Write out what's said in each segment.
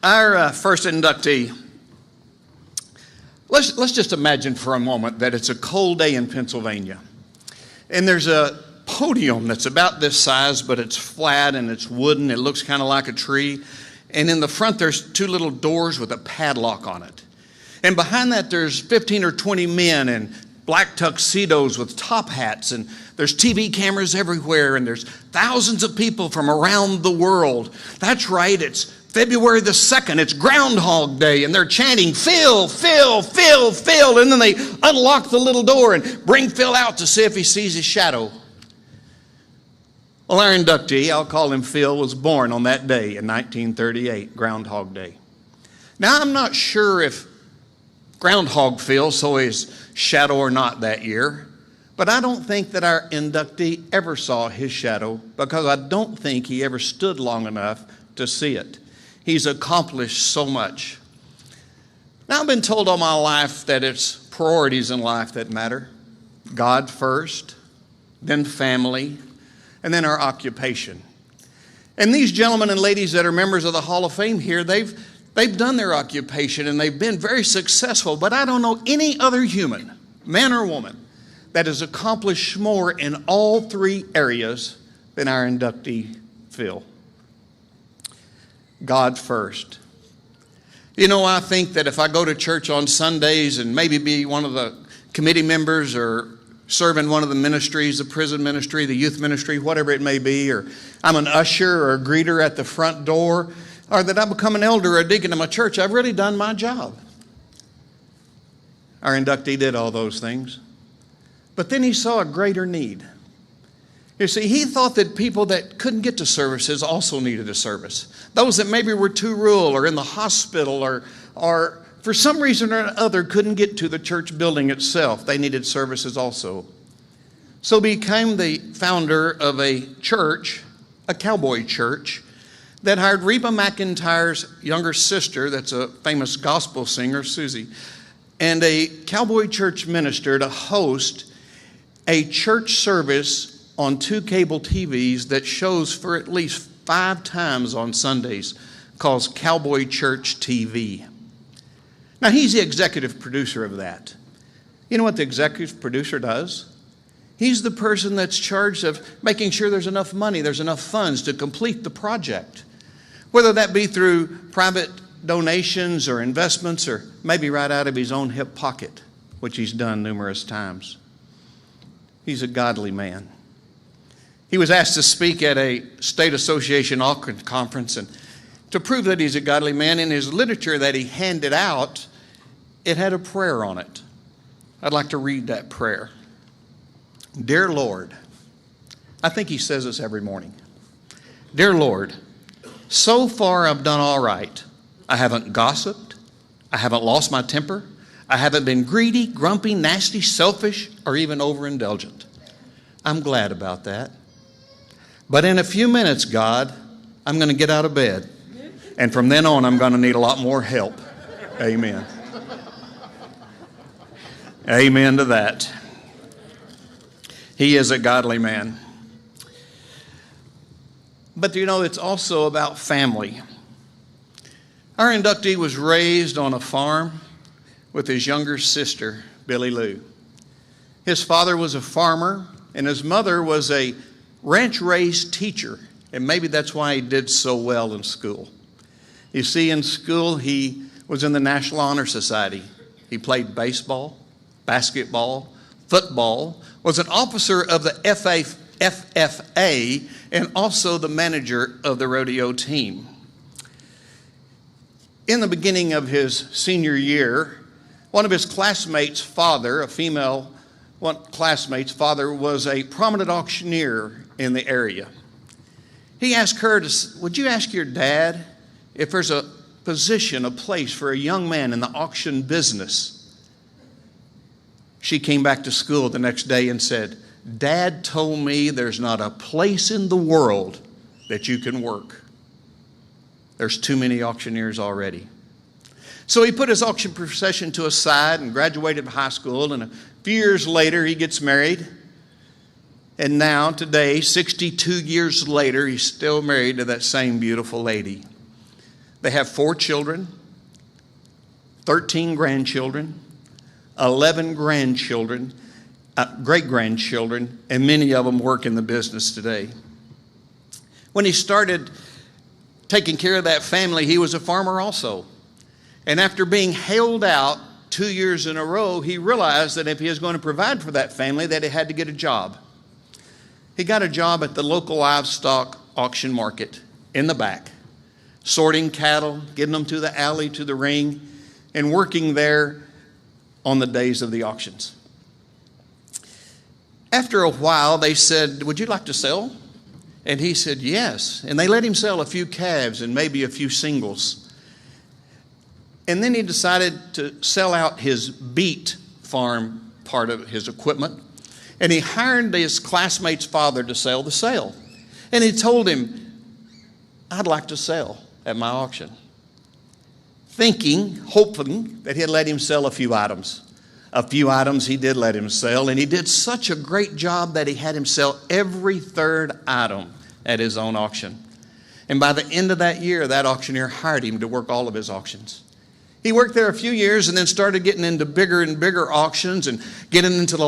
Our first inductee, let's just imagine for a moment that it's a cold day in Pennsylvania. And there's a podium that's about this size, but it's flat and it's wooden. It looks kind of like a tree. And in the front, there's two little doors with a padlock on it. And behind that, there's 15 or 20 men in black tuxedos with top hats. And there's TV cameras everywhere. And there's thousands of people from around the world. That's right, it's February the 2nd. It's Groundhog Day. And they're chanting, Phil, Phil, Phil, Phil. And then they unlock the little door and bring Phil out to see if he sees his shadow. Well, our inductee, I'll call him Phil, was born on that day in 1938, Groundhog Day. Now, I'm not sure if Groundhog Phil saw his shadow or not that year, but I don't think that our inductee ever saw his shadow because I don't think he ever stood long enough to see it. He's accomplished so much. Now, I've been told all my life that it's priorities in life that matter. God first, then family, and then our occupation. And these gentlemen and ladies that are members of the Hall of Fame here, they've done their occupation and they've been very successful, but I don't know any other human, man or woman, that has accomplished more in all three areas than our inductee, Phil. God first. You know, I think that if I go to church on Sundays and maybe be one of the committee members or serve in one of the ministries, the prison ministry, the youth ministry, whatever it may be, or I'm an usher or a greeter at the front door, or that I become an elder or a deacon in my church, I've really done my job. Our inductee did all those things. But then he saw a greater need. You see, he thought that people that couldn't get to services also needed a service. Those that maybe were too rural or in the hospital or for some reason or other couldn't get to the church building itself. They needed services also. So he became the founder of a church, a cowboy church, that hired Reba McEntire's younger sister, that's a famous gospel singer, Susie, and a cowboy church minister to host a church service on 2 cable TVs that shows for at least 5 times on Sundays, called Cowboy Church TV. Now, he's the executive producer of that. You know what the executive producer does? He's the person that's charged of making sure there's enough money, there's enough funds to complete the project. Whether that be through private donations or investments or maybe right out of his own hip pocket, which he's done numerous times. He's a godly man. He was asked to speak at a State Association Auction conference, and to prove that he's a godly man, in his literature that he handed out, it had a prayer on it. I'd like to read that prayer. Dear Lord, I think he says this every morning. Dear Lord, so far I've done all right. I haven't gossiped. I haven't lost my temper. I haven't been greedy, grumpy, nasty, selfish, or even overindulgent. I'm glad about that. But in a few minutes, God, I'm going to get out of bed. And from then on, I'm going to need a lot more help. Amen. Amen to that. He is a godly man. But you know, it's also about family. Our inductee was raised on a farm with his younger sister, Billy Lou. His father was a farmer, and his mother was a ranch-raised teacher. And maybe that's why he did so well in school. You see, in school, he was in the National Honor Society. He played baseball, basketball, football, was an officer of the FFA, and also the manager of the rodeo team. In the beginning of his senior year, one of his classmates' father, a female classmate's father, was a prominent auctioneer in the area. He asked her, would you ask your dad if there's a position, a place for a young man in the auction business? She came back to school the next day and said, Dad told me there's not a place in the world that you can work. There's too many auctioneers already. So he put his auction profession to a side and graduated high school, and a few years later he gets married. And now, today, 62 years later, he's still married to that same beautiful lady. They have 4 children, 13 grandchildren, 11 grandchildren, great-grandchildren, and many of them work in the business today. When he started taking care of that family, he was a farmer also. And after being hailed out 2 years in a row, he realized that if he was going to provide for that family, that he had to get a job. He got a job at the local livestock auction market in the back, sorting cattle, getting them to the alley, to the ring, and working there on the days of the auctions. After a while, they said, "Would you like to sell?" And he said, "Yes." And they let him sell a few calves and maybe a few singles. And then he decided to sell out his beet farm part of his equipment. And he hired his classmate's father to sell the sale. And he told him, "I'd like to sell at my auction." Hoping that he'd let him sell a few items. A few items he did let him sell, and he did such a great job that he had him sell every third item at his own auction. And by the end of that year, that auctioneer hired him to work all of his auctions. He worked there a few years and then started getting into bigger and bigger auctions and getting into the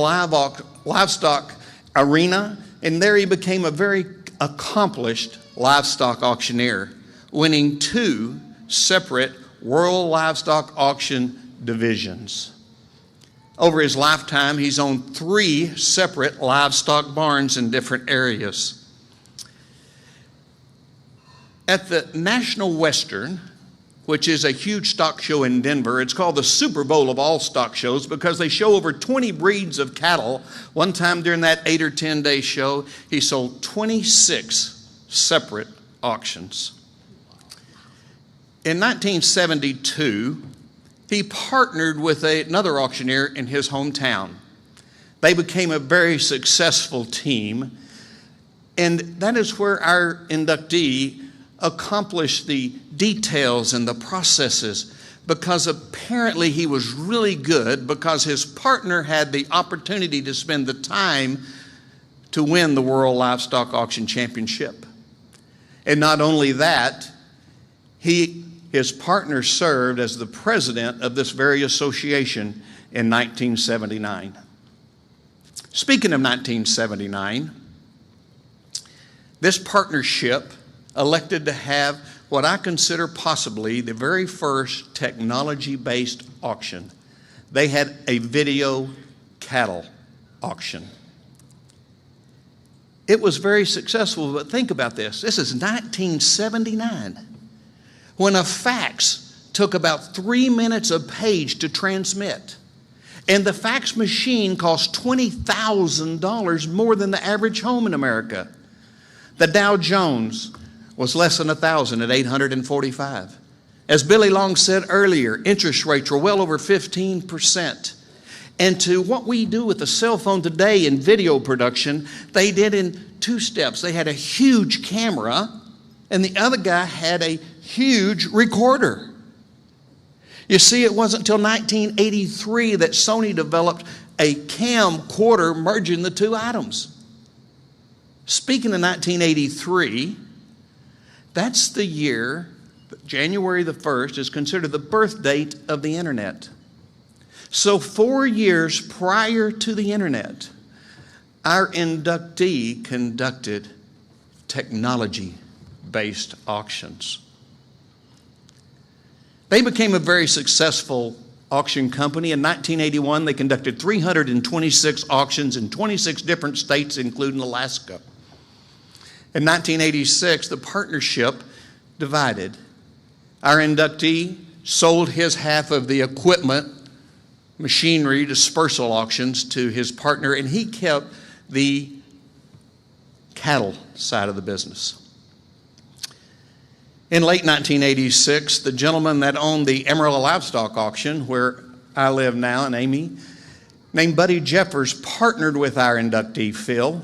livestock arena. And there he became a very accomplished livestock auctioneer, winning 2 separate World Livestock Auction divisions. Over his lifetime, he's owned 3 separate livestock barns in different areas. At the National Western, which is a huge stock show in Denver, it's called the Super Bowl of all stock shows because they show over 20 breeds of cattle. One time during that 8 or 10 day show, he sold 26 separate auctions. In 1972, he partnered with another auctioneer in his hometown. They became a very successful team, and that is where our inductee accomplished the details and the processes, because apparently he was really good because his partner had the opportunity to spend the time to win the World Livestock Auction Championship. And not only that, his partner served as the president of this very association in 1979. Speaking of 1979, this partnership elected to have what I consider possibly the very first technology-based auction. They had a video cattle auction. It was very successful, but think about this. This is 1979, when a fax took about 3 minutes a page to transmit. And the fax machine cost $20,000 more than the average home in America. The Dow Jones was less than 1,000 at 845. As Billy Long said earlier, interest rates were well over 15%. And to what we do with the cell phone today in video production, they did in 2 steps. They had a huge camera, and the other guy had a huge recorder. You see, it wasn't until 1983 that Sony developed a camcorder merging the 2 items. Speaking of 1983, that's the year, January the 1st, is considered the birth date of the internet. So 4 years prior to the internet, our inductee conducted technology-based auctions. They became a very successful auction company. In 1981, they conducted 326 auctions in 26 different states, including Alaska. In 1986, the partnership divided. Our inductee sold his half of the equipment, machinery, dispersal auctions to his partner, and he kept the cattle side of the business. In late 1986, the gentleman that owned the Emerald Livestock Auction, where I live now, and Amy, named Buddy Jeffers, partnered with our inductee, Phil,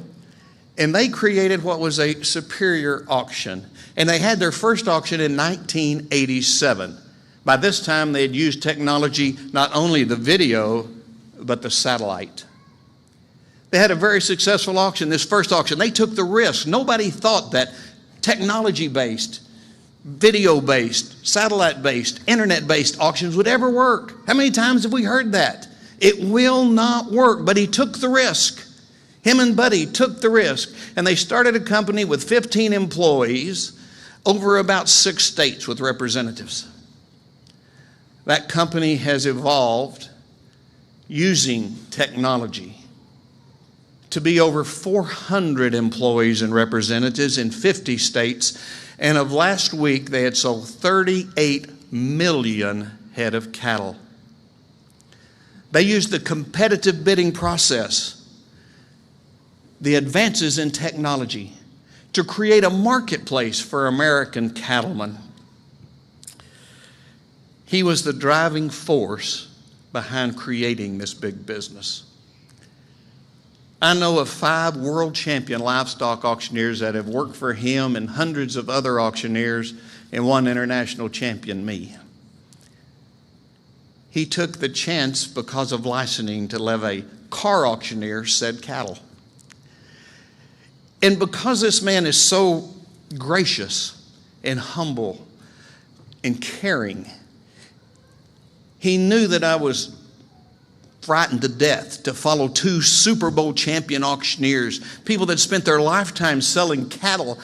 and they created what was a superior auction. And they had their first auction in 1987. By this time, they had used technology, not only the video, but the satellite. They had a very successful auction, this first auction. They took the risk. Nobody thought that technology-based video-based, satellite-based, internet-based auctions would ever work. How many times have we heard that? It will not work, but he took the risk. Him and Buddy took the risk, and they started a company with 15 employees over about 6 states with representatives. That company has evolved using technology to be over 400 employees and representatives in 50 states. And of last week, they had sold 38 million head of cattle. They used the competitive bidding process, the advances in technology, to create a marketplace for American cattlemen. He was the driving force behind creating this big business. I know of 5 world champion livestock auctioneers that have worked for him and hundreds of other auctioneers, and 1 international champion, me. He took the chance because of licensing to let a car auctioneer sell cattle. And because this man is so gracious and humble and caring, he knew that I was frightened to death to follow 2 Super Bowl champion auctioneers, people that spent their lifetime selling cattle,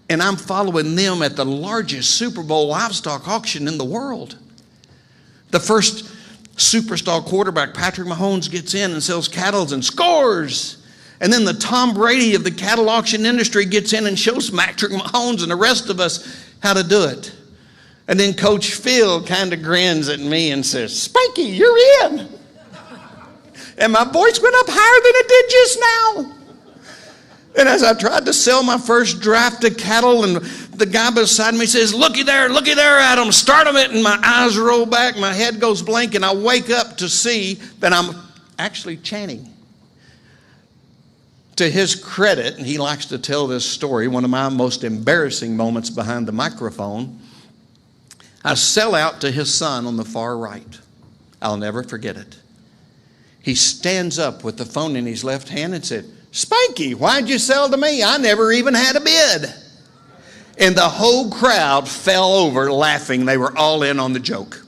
and I'm following them at the largest Super Bowl livestock auction in the world. The first superstar quarterback, Patrick Mahomes, gets in and sells cattle and scores. And then the Tom Brady of the cattle auction industry gets in and shows Patrick Mahomes and the rest of us how to do it. And then Coach Phil kind of grins at me and says, "Spanky, you're in." And my voice went up higher than it did just now. And as I tried to sell my first draft of cattle, and the guy beside me says, looky there, Adam, start them it. And my eyes roll back, my head goes blank, and I wake up to see that I'm actually chanting. To his credit, and he likes to tell this story, one of my most embarrassing moments behind the microphone, I sell out to his son on the far right. I'll never forget it. He stands up with the phone in his left hand and said, "Spanky, why'd you sell to me? I never even had a bid." And the whole crowd fell over laughing. They were all in on the joke.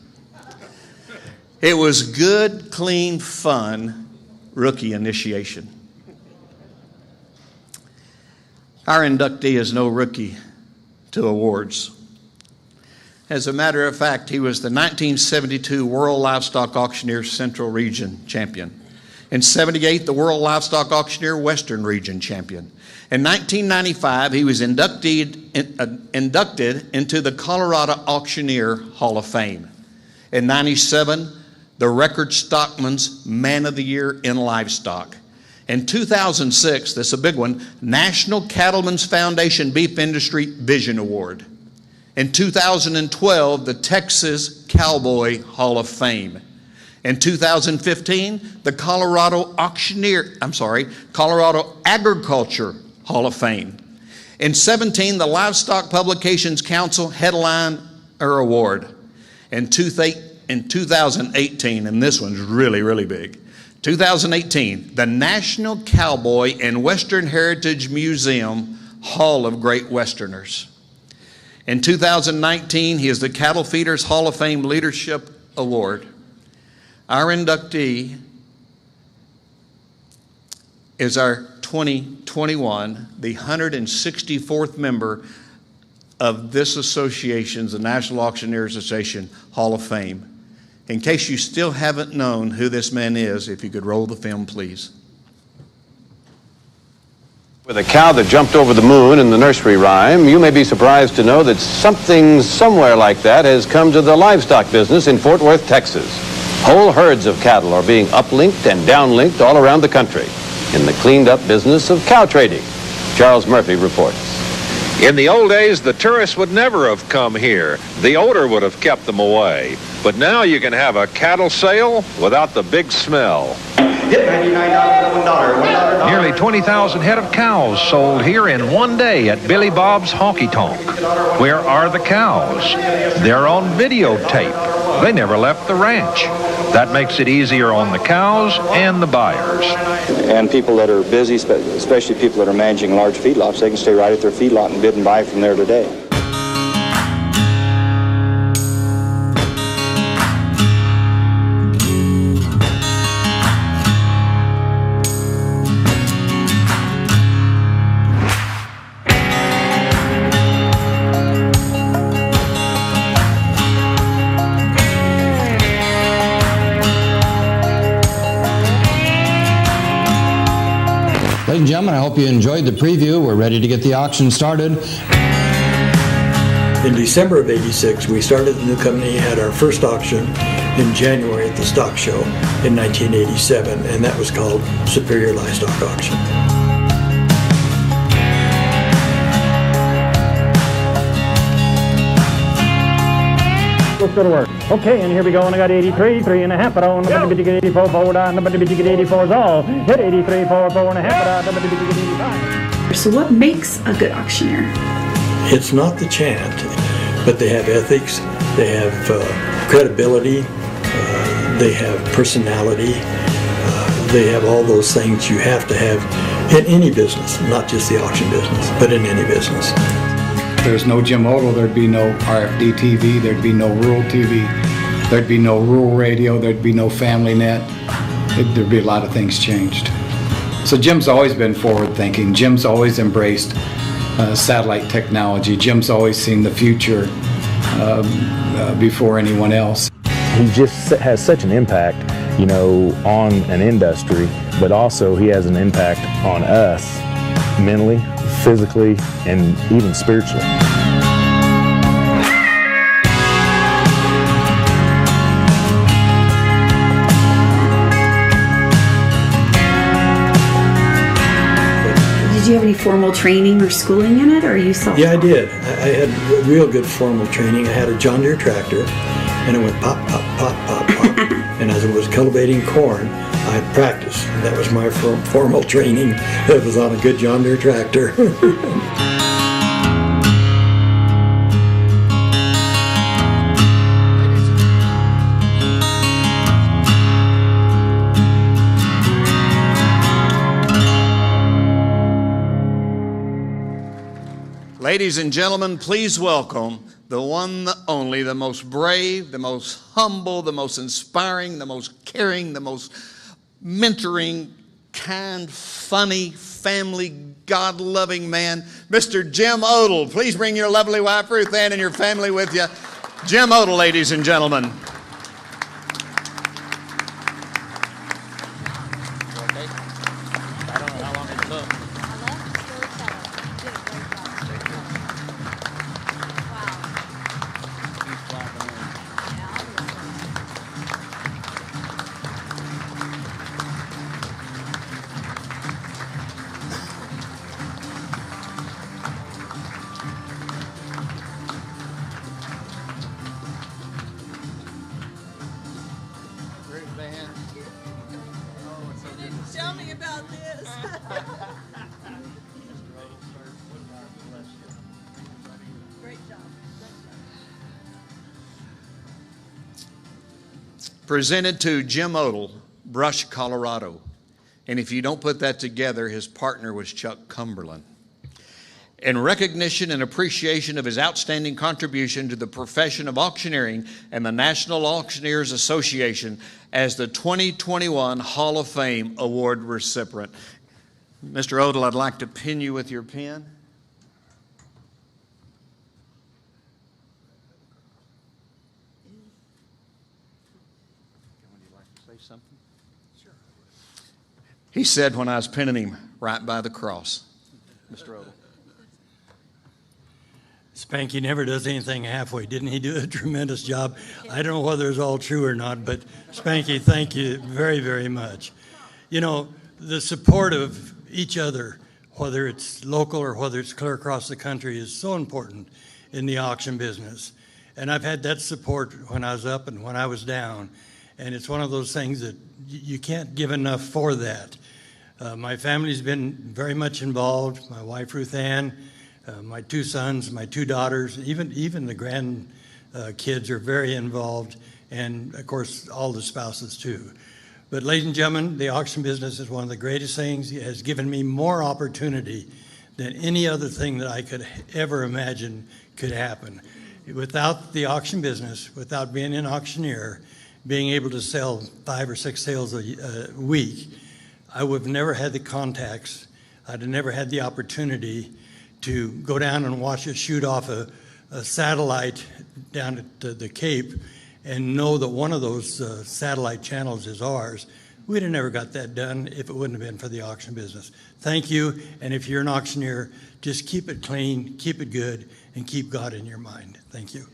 It was good, clean, fun rookie initiation. Our inductee is no rookie to awards. As a matter of fact, he was the 1972 World Livestock Auctioneer Central Region Champion. In 78, the World Livestock Auctioneer Western Region Champion. In 1995, he was inducted into the Colorado Auctioneer Hall of Fame. In 97, the Record Stockman's Man of the Year in Livestock. In 2006, this is a big one, National Cattlemen's Foundation Beef Industry Vision Award. In 2012, the Texas Cowboy Hall of Fame. In 2015, the Colorado Agriculture Hall of Fame. In 17, the Livestock Publications Council Headliner Award. In 2018, and this one's really, really big, 2018, the National Cowboy and Western Heritage Museum Hall of Great Westerners. In 2019, he is the Cattle Feeders Hall of Fame Leadership Award. Our inductee is our 2021, the 164th member of this association's, the National Auctioneers Association Hall of Fame. In case you still haven't known who this man is, if you could roll the film, please. With a cow that jumped over the moon in the nursery rhyme, you may be surprised to know that something somewhere like that has come to the livestock business in Fort Worth, Texas. Whole herds of cattle are being uplinked and downlinked all around the country in the cleaned up business of cow trading. Charles Murphy reports. In the old days, the tourists would never have come here. The odor would have kept them away. But now you can have a cattle sale without the big smell. Nearly 20,000 head of cows sold here in one day at Billy Bob's Honky Tonk. Where are the cows? They're on videotape. They never left the ranch. That makes it easier on the cows and the buyers. And people that are busy, especially people that are managing large feedlots, they can stay right at their feedlot and bid and buy from there today. ladies and gentlemen, I hope you enjoyed the preview. We're ready to get the auction started. In December of '86, we started the new company, had our first auction in January at the stock show in 1987, and that was called Superior Livestock Auction. Let's go to work. Okay, and here we go, and I got 83, 3.5, but on the big 84, forward on the big 84 is all. Hit 83, 4.5, but on the big 85. So what makes a good auctioneer? It's not the chant, but they have ethics, they have credibility, they have personality, they have all those things you have to have in any business, not just the auction business, but in any business. There's no Jim Odle, there'd be no RFD TV, there'd be no rural TV, there'd be no rural radio, there'd be no family net. There'd be a lot of things changed. So Jim's always been forward thinking. Jim's always embraced satellite technology. Jim's always seen the future before anyone else. He just has such an impact, you know, on an industry, but also he has an impact on us mentally, physically, and even spiritually. Did you have any formal training or schooling in it, or are you self-taught? Yeah, I did. I had real good formal training. I had a John Deere tractor, and it went pop, pop, pop, pop, pop. And as I was cultivating corn, I practiced. That was my formal training. It was on a good John Deere tractor. Ladies and gentlemen, please welcome the one, the only, the most brave, the most humble, the most inspiring, the most caring, the most mentoring, kind, funny, family, God-loving man, Mr. Jim Odle. Please bring your lovely wife, Ruth Ann, and your family with you. Jim Odle, ladies and gentlemen. Tell me about this. Great job. Presented to Jim Odle, Brush, Colorado. And if you don't put that together, his partner was Chuck Cumberland. In recognition and appreciation of his outstanding contribution to the profession of auctioneering and the National Auctioneers Association as the 2021 Hall of Fame Award recipient. Mr. Odle, I'd like to pin you with your pen. Would you like to say something? Sure. He said when I was pinning him, right by the cross. Mr. Odle. Spanky never does anything halfway. Didn't he do a tremendous job? I don't know whether it's all true or not, but Spanky, thank you very, very much. You know, the support of each other, whether it's local or whether it's clear across the country, is so important in the auction business. And I've had that support when I was up and when I was down. And it's one of those things that you can't give enough for that. My family's been very much involved. My wife, Ruth Ann, my two sons, my two daughters, even the grandkids are very involved, and of course all the spouses too. But ladies and gentlemen, the auction business is one of the greatest things. It has given me more opportunity than any other thing that I could ever imagine could happen. Without the auction business, without being an auctioneer, being able to sell 5 or 6 sales a week, I would have never had the contacts. I'd have never had the opportunity to go down and watch it shoot off a satellite down at the Cape and know that one of those satellite channels is ours. we'd have never got that done if it wouldn't have been for the auction business. Thank you, and if you're an auctioneer, just keep it clean, keep it good, and keep God in your mind. Thank you.